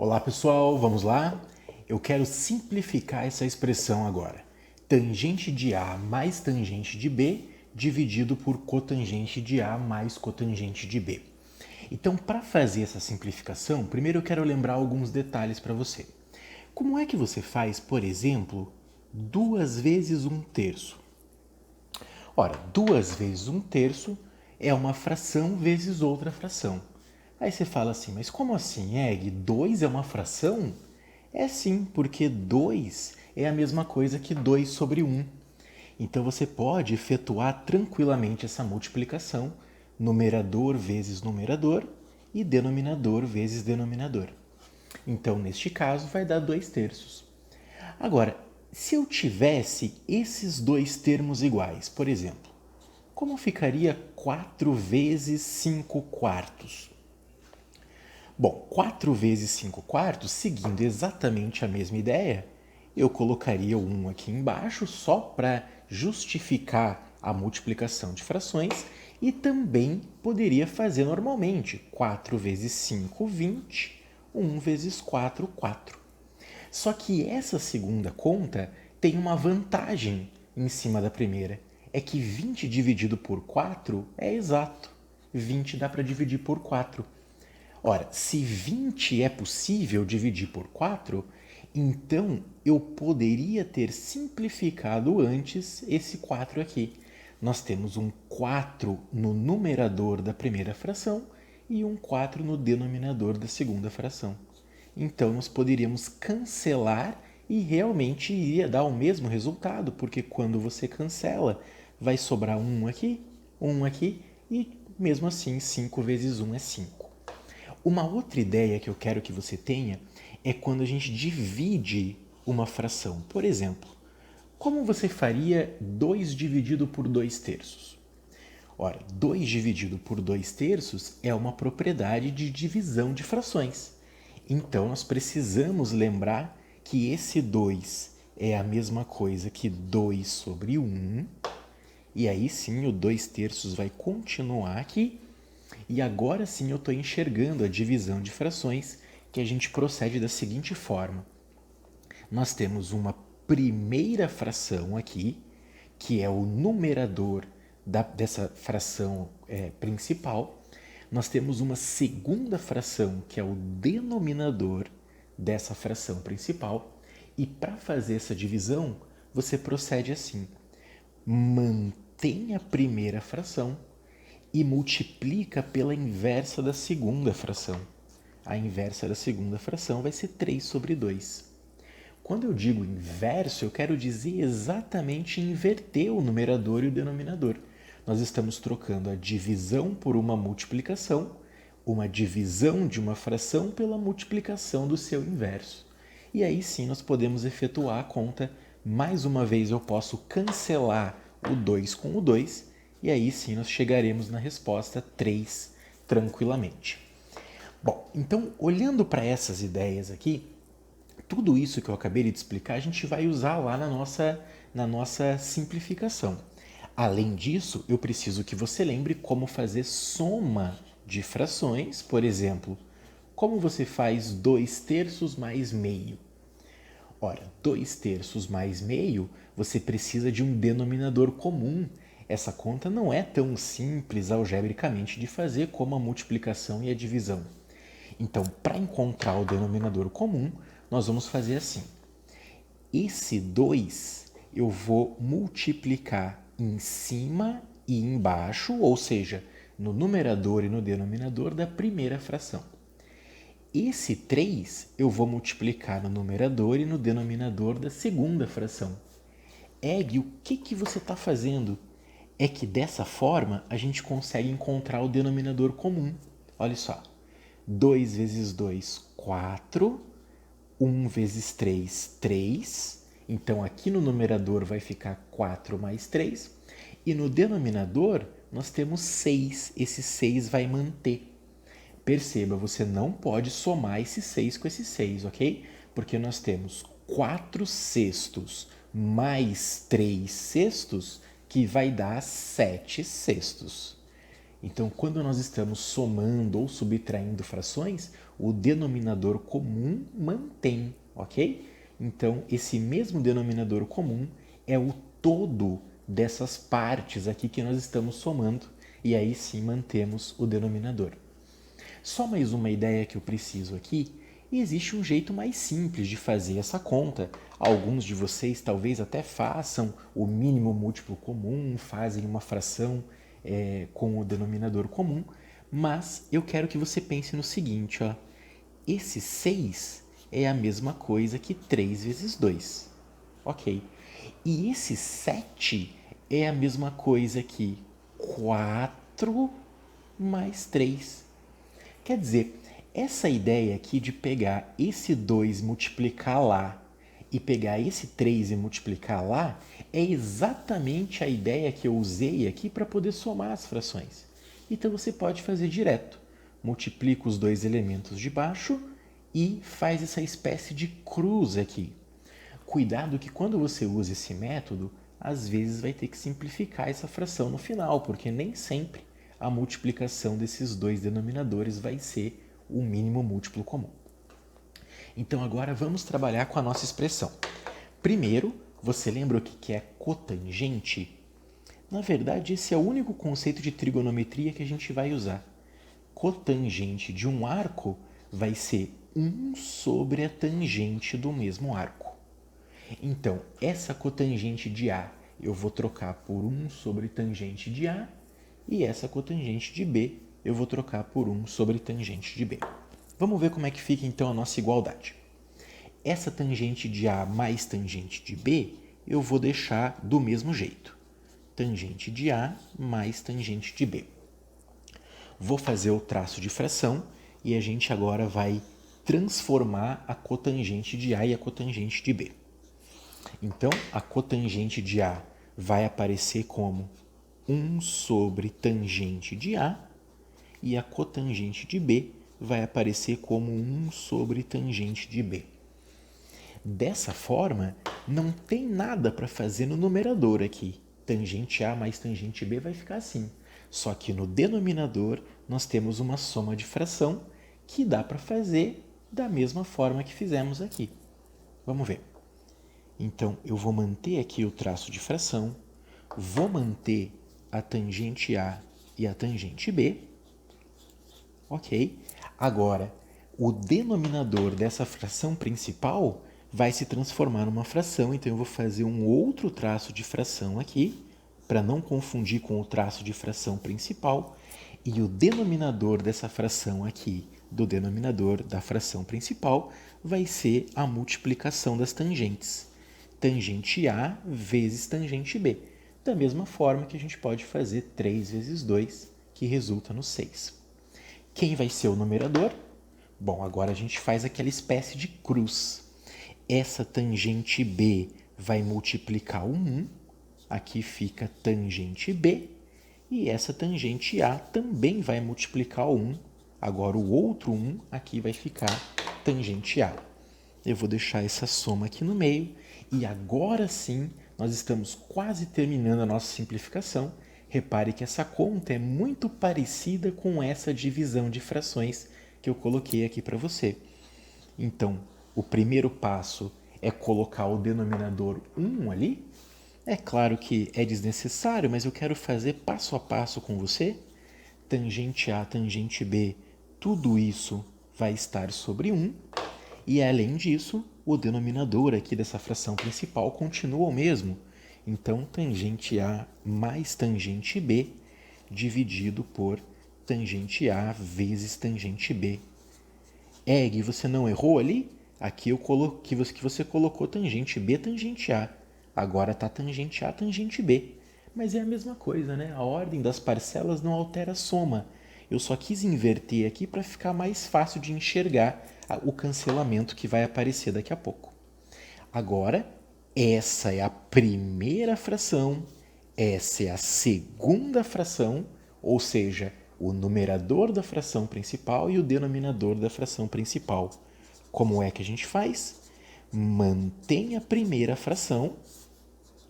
Olá pessoal, vamos lá? Eu quero simplificar essa expressão agora. Tangente de A mais tangente de B dividido por cotangente de A mais cotangente de B. Então, para fazer essa simplificação, primeiro eu quero lembrar alguns detalhes para você. Como é que você faz, por exemplo, 2 vezes 1/3? Ora, 2 vezes 1/3 é uma fração vezes outra fração. Aí você fala assim, mas como assim, Egg? 2 é uma fração? É sim, porque 2 é a mesma coisa que 2 sobre 1. Então você pode efetuar tranquilamente essa multiplicação, numerador vezes numerador e denominador vezes denominador. Então, neste caso, vai dar 2/3. Agora, se eu tivesse esses dois termos iguais, por exemplo, como ficaria 4 vezes 5/4? Bom, 4 vezes 5/4, seguindo exatamente a mesma ideia, eu colocaria o 1 aqui embaixo só para justificar a multiplicação de frações e também poderia fazer normalmente 4 vezes 5, 20, 1 vezes 4, 4. Só que essa segunda conta tem uma vantagem em cima da primeira. É que 20 dividido por 4 é exato. 20 dá para dividir por 4. Ora, se 20 é possível dividir por 4, então eu poderia ter simplificado antes esse 4 aqui. Nós temos um 4 no numerador da primeira fração e um 4 no denominador da segunda fração. Então nós poderíamos cancelar e realmente iria dar o mesmo resultado, porque quando você cancela, vai sobrar um aqui e mesmo assim 5 vezes 1 é 5. Uma outra ideia que eu quero que você tenha é quando a gente divide uma fração. Por exemplo, como você faria 2 dividido por 2/3? Ora, 2 dividido por 2/3 é uma propriedade de divisão de frações. Então, nós precisamos lembrar que esse 2 é a mesma coisa que 2 sobre 1. E aí sim, o 2/3 vai continuar aqui. E agora sim eu estou enxergando a divisão de frações, que a gente procede da seguinte forma. Nós temos uma primeira fração aqui, que é o numerador dessa fração principal. Nós temos uma segunda fração, que é o denominador dessa fração principal. E para fazer essa divisão, você procede assim. Mantém a primeira fração e multiplica pela inversa da segunda fração. A inversa da segunda fração vai ser 3 sobre 2. Quando eu digo inverso, eu quero dizer exatamente inverter o numerador e o denominador. Nós estamos trocando a divisão por uma multiplicação, uma divisão de uma fração pela multiplicação do seu inverso. E aí sim nós podemos efetuar a conta. Mais uma vez eu posso cancelar o 2 com o 2 e aí sim nós chegaremos na resposta 3 tranquilamente. Bom, então olhando para essas ideias aqui, tudo isso que eu acabei de explicar a gente vai usar lá na nossa simplificação. Além disso, eu preciso que você lembre como fazer soma de frações, por exemplo, como você faz 2/3 mais meio. Ora, 2/3 mais meio, você precisa de um denominador comum. Essa conta não é tão simples algebricamente de fazer como a multiplicação e a divisão. Então, para encontrar o denominador comum, nós vamos fazer assim. Esse 2 eu vou multiplicar em cima e embaixo, ou seja, no numerador e no denominador da primeira fração. Esse 3 eu vou multiplicar no numerador e no denominador da segunda fração. Egg, o que você está fazendo? É que dessa forma a gente consegue encontrar o denominador comum. Olha só, 2 vezes 2, 4, 1 vezes 3, 3. Então aqui no numerador vai ficar 4 mais 3. E no denominador nós temos 6. Esse 6 vai manter. Perceba, você não pode somar esse 6 com esse 6, ok? Porque nós temos 4 sextos mais 3 sextos, que vai dar 7 sextos. Então, quando nós estamos somando ou subtraindo frações, o denominador comum mantém, ok? Então, esse mesmo denominador comum é o todo dessas partes aqui que nós estamos somando, e aí sim mantemos o denominador. Só mais uma ideia que eu preciso aqui. Existe um jeito mais simples de fazer essa conta. Alguns de vocês talvez até façam o mínimo múltiplo comum, fazem uma fração com o denominador comum, mas eu quero que você pense no seguinte, ó. Esse 6 é a mesma coisa que 3 vezes 2. Ok. E esse 7 é a mesma coisa que 4 mais 3. Quer dizer, essa ideia aqui de pegar esse 2 e multiplicar lá e pegar esse 3 e multiplicar lá é exatamente a ideia que eu usei aqui para poder somar as frações. Então você pode fazer direto. Multiplica os dois elementos de baixo e faz essa espécie de cruz aqui. Cuidado que quando você usa esse método, às vezes vai ter que simplificar essa fração no final, porque nem sempre a multiplicação desses dois denominadores vai ser o mínimo múltiplo comum. Então agora vamos trabalhar com a nossa expressão. Primeiro, você lembra o que é cotangente? Na verdade, esse é o único conceito de trigonometria que a gente vai usar. Cotangente de um arco vai ser 1 sobre a tangente do mesmo arco. Então, essa cotangente de A eu vou trocar por 1 sobre tangente de A e essa cotangente de B eu vou trocar por 1 sobre tangente de B. Vamos ver como é que fica então a nossa igualdade. Essa tangente de A mais tangente de B eu vou deixar do mesmo jeito. Tangente de A mais tangente de B. Vou fazer o traço de fração e a gente agora vai transformar a cotangente de A e a cotangente de B. Então, a cotangente de A vai aparecer como 1 sobre tangente de A e a cotangente de B vai aparecer como 1 sobre tangente de B. Dessa forma, não tem nada para fazer no numerador aqui. Tangente A mais tangente B vai ficar assim. Só que no denominador nós temos uma soma de fração que dá para fazer da mesma forma que fizemos aqui. Vamos ver. Então, eu vou manter aqui o traço de fração, vou manter a tangente A e a tangente B. Ok? Agora, o denominador dessa fração principal vai se transformar numa fração, então eu vou fazer um outro traço de fração aqui, para não confundir com o traço de fração principal, e o denominador dessa fração aqui do denominador da fração principal vai ser a multiplicação das tangentes. Tangente A vezes tangente B. Da mesma forma que a gente pode fazer 3 vezes 2, que resulta no 6. Quem vai ser o numerador? Bom, agora a gente faz aquela espécie de cruz. Essa tangente B vai multiplicar o 1, aqui fica tangente B, e essa tangente A também vai multiplicar o 1, agora o outro 1 aqui vai ficar tangente A. Eu vou deixar essa soma aqui no meio e agora sim nós estamos quase terminando a nossa simplificação. Repare que essa conta é muito parecida com essa divisão de frações que eu coloquei aqui para você. Então, o primeiro passo é colocar o denominador 1 ali. É claro que é desnecessário, mas eu quero fazer passo a passo com você. Tangente A, tangente B, tudo isso vai estar sobre 1. E além disso, o denominador aqui dessa fração principal continua o mesmo. Então, tangente A mais tangente B dividido por tangente A vezes tangente B. Gui, você não errou ali? Aqui eu coloquei que você colocou tangente B, tangente A. Agora está tangente A, tangente B. Mas é a mesma coisa, né? A ordem das parcelas não altera a soma. Eu só quis inverter aqui para ficar mais fácil de enxergar o cancelamento que vai aparecer daqui a pouco. Agora, essa é a primeira fração, essa é a segunda fração, ou seja, o numerador da fração principal e o denominador da fração principal. Como é que a gente faz? Mantém a primeira fração,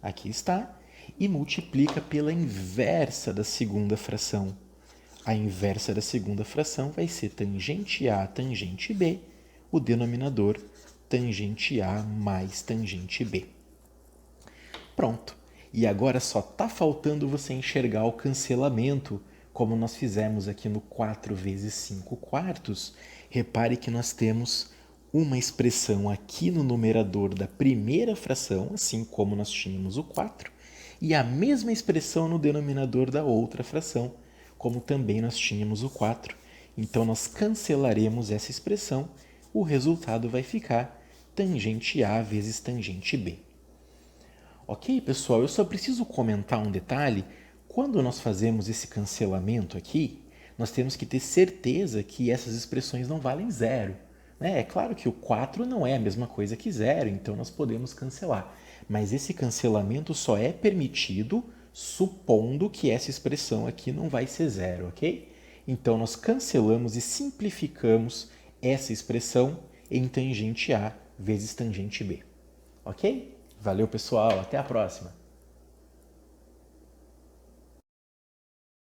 aqui está, e multiplica pela inversa da segunda fração. A inversa da segunda fração vai ser tangente A tangente B, o denominador tangente A mais tangente B. Pronto. E agora só está faltando você enxergar o cancelamento, como nós fizemos aqui no 4 vezes 5 quartos. Repare que nós temos uma expressão aqui no numerador da primeira fração, assim como nós tínhamos o 4, e a mesma expressão no denominador da outra fração, como também nós tínhamos o 4. Então, nós cancelaremos essa expressão, o resultado vai ficar tangente A vezes tangente B. Ok, pessoal? Eu só preciso comentar um detalhe. Quando nós fazemos esse cancelamento aqui, nós temos que ter certeza que essas expressões não valem zero. É claro que o 4 não é a mesma coisa que zero, então nós podemos cancelar. Mas esse cancelamento só é permitido supondo que essa expressão aqui não vai ser zero, ok? Então nós cancelamos e simplificamos essa expressão em tangente A vezes tangente B. Ok? Valeu, pessoal. Até a próxima.